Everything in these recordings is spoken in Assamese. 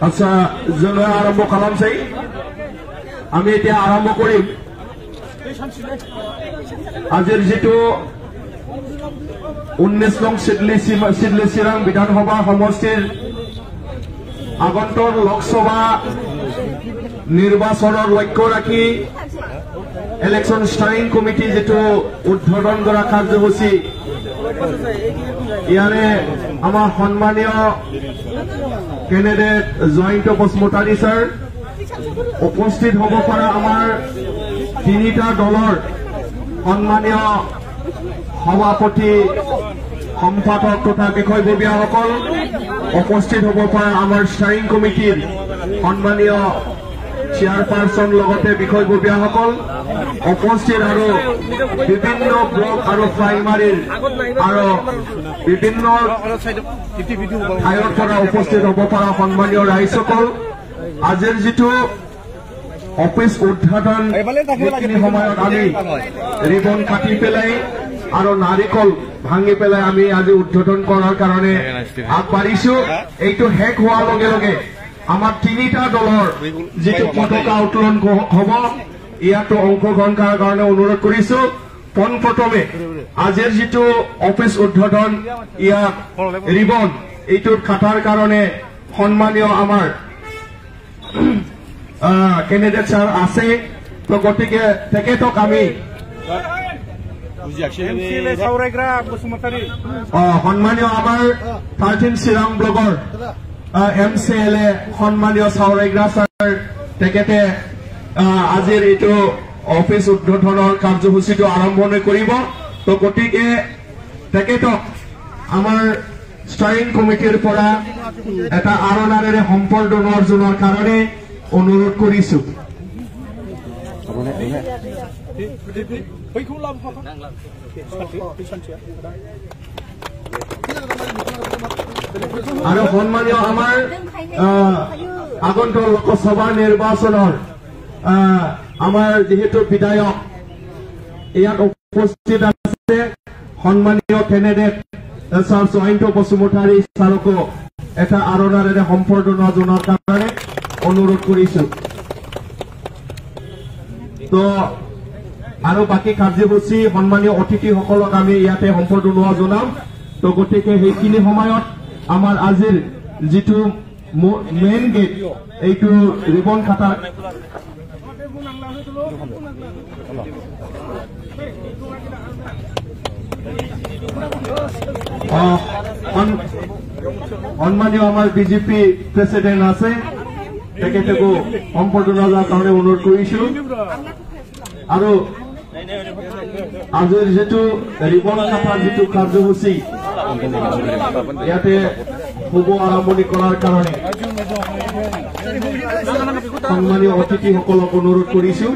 আচ্ছা জনে আৰম্ভ কালাম চাই আমি এতিয়া আৰম্ভ কৰিম আজিৰ যেটো 19 নং সিডলি চিৰাং বিধানসভা সমষ্টিৰ আগন্তুক লোকসভা নিৰ্বাচনৰ লক্ষ্য ৰাখি ইলেকশন স্টাৰিং কমিটি যেটো উদ্বোধন কৰা কাৰ্যসূচী ইয়াৰে আমাৰ সন্মানীয় কেন্ডিডেট জয়ন্ত বসুমতাৰী স্যাৰ উপস্থিত হ'ব পৰা আমাৰ তিনিটা দলৰ সন্মানীয় সভাপতি সম্পাদক তথা বিষয়ববীয়াসকল উপস্থিত হ'ব পৰা আমাৰ স্টাৰিং কমিটিৰ সন্মানীয় চেয়াৰপাৰসন লগতে বিষয়ববীয়াসকল উপস্থিত আৰু বিভিন্ন ব্লক আৰু প্ৰাইমাৰীৰ আৰু বিভিন্ন ঠাইৰ পৰা উপস্থিত হ'ব পৰা সন্মানীয় ৰাইজসকল আজিৰ যেটো অফিস উদ্ঘাটন সময়ত আমি ৰিবন কাটি পেলাই আৰু নাৰিকল ভাঙি পেলাই আমি আজি উদ্বোধন কৰাৰ কাৰণে আগবাঢ়িছো এইটো শেষ হোৱাৰ লগে লগে আমাৰ তিনিটা দলৰ যেটো পতাকা উত্তোলন হ'ব ইয়াতো অংশগ্ৰহণ কৰাৰ কাৰণে অনুৰোধ কৰিছো পোনপ্ৰথমে আজিৰ যেটো অফিস উদ্বোধন ইয়াত ৰিবন এইটোৰ কাটাৰ কাৰণে সন্মানীয় আমাৰ কেন্ডিডেট স্যাৰ আছে তো গতিকে তেখেতক আমি সন্মানীয় আমাৰ 13 চিৰাং ব্লগৰ MCLA সন্মানীয় সাউৰেগ্ৰা স্যাৰ তেখেতে আজিৰ এইটো অফিস উদ্বোধনৰ কাৰ্যসূচীটো আৰম্ভণি কৰিব তো গতিকে তেখেতক আমাৰ স্টাৰিং কমিটিৰ পৰা এটা আৰণাৰেৰে সম্বৰ্ধনা অৰ্জনৰ কাৰণে অনুৰোধ কৰিছো আৰু সন্মানীয় আমাৰ আগন্তুক লোকসভা নিৰ্বাচনৰ আমাৰ যেহেতু বিধায়ক ইয়াত উপস্থিত আছে সন্মানীয় কেন্ডিডেট স্যাৰ জয়ন্ত বসুমতাৰী স্যাৰকো এটা আৰণাৰেৰে সম্বৰ্ধনা জনোৱাৰ কাৰণে অনুৰোধ কৰিছো তো আৰু বাকি কাৰ্যসূচী সন্মানীয় অতিথিসকলক আমি ইয়াতে সম্বৰ্ধনা জনাম তো গতিকে সেইখিনি সময়ত আমাৰ আজিৰ যেটো মেইন গেট এইটো ৰিবন কাটা সন্মানীয় আমাৰ বিজেপি প্ৰেসিডেন্ট আছে তেখেতকো সম্বৰ্ধনা জনোৱাৰ কাৰণে অনুৰোধ কৰিছো আৰু আজিৰ যেটো ৰিবন কাটাৰ যেটো কাৰ্যসূচী ইয়াতে শুভ আৰম্ভণি কৰাৰ কাৰণে সন্মানীয় অতিথিসকলক অনুৰোধ কৰিছো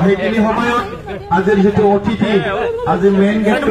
সেইখিনি সময়ত আজিৰ যেটো অতিথি আজি মেইন গেট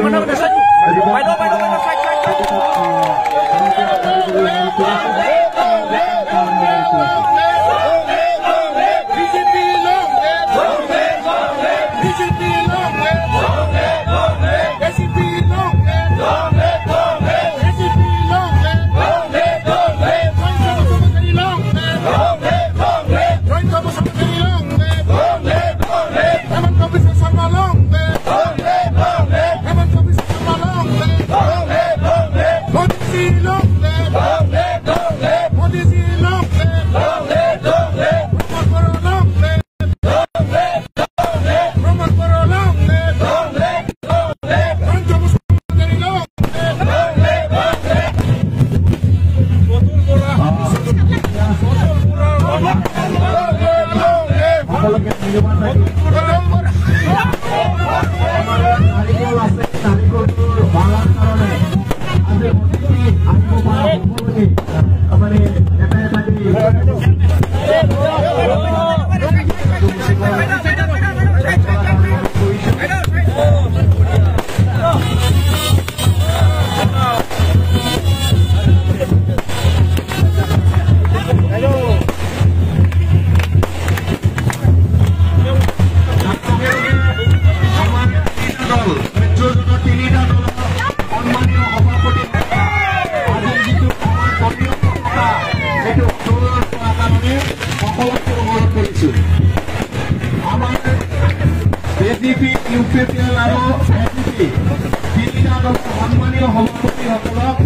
সন্মানীয় সভাপতিসকলক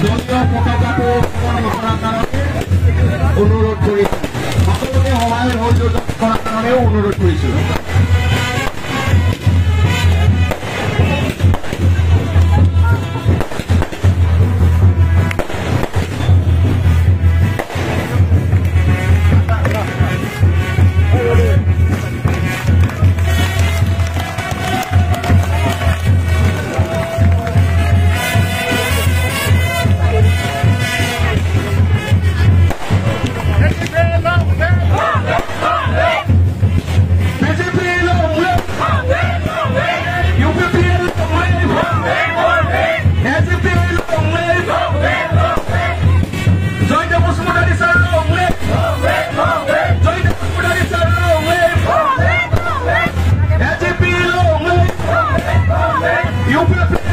দলীয় পতাকাটো উত্তোলন কৰাৰ কাৰণে অনুৰোধ কৰিছোঁ। সকলোকে সহায় সহযোগ কৰাৰ কাৰণেও অনুৰোধ কৰিছোঁ। You